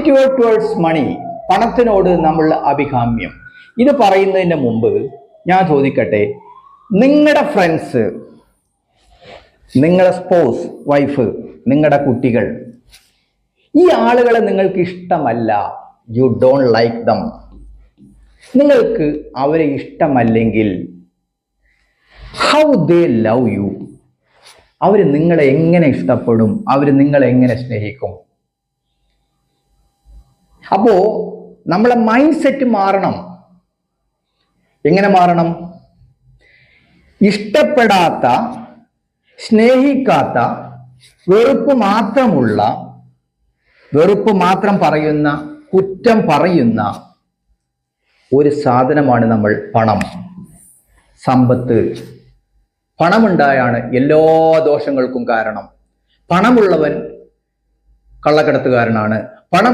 Attitude towards മണി, പണത്തിനോട് നമ്മൾ അഭികാമ്യം. ഇത് പറയുന്നതിന് മുമ്പ് ഞാൻ ചോദിക്കട്ടെ, നിങ്ങളുടെ ഫ്രണ്ട്സ്, നിങ്ങളുടെ സ്പൗസ്, വൈഫ്, നിങ്ങളുടെ കുട്ടികൾ, ഈ ആളുകളെ നിങ്ങൾക്ക് ഇഷ്ടമല്ല, യു ഡോണ്ട് ലൈക്ക് ദം, നിങ്ങൾക്ക് അവരെ ഇഷ്ടമല്ലെങ്കിൽ ഹൗ ദേ ലവ് യു, അവർ നിങ്ങളെ എങ്ങനെ ഇഷ്ടപ്പെടും, അവർ നിങ്ങളെ എങ്ങനെ സ്നേഹിക്കും? അപ്പോ നമ്മളെ മൈൻഡ് സെറ്റ് മാറണം. എങ്ങനെ മാറണം? ഇഷ്ടപ്പെടാത്ത, സ്നേഹിക്കാത്ത, വെറുപ്പ് മാത്രം പറയുന്ന, കുറ്റം പറയുന്ന ഒരു സാധനമാണ് നമ്മൾ പണം, സമ്പത്ത്. പണമുണ്ടായാണ് എല്ലാ ദോഷങ്ങൾക്കും കാരണം. പണമുള്ളവൻ കള്ളക്കടത്തുകാരനാണ്. പണം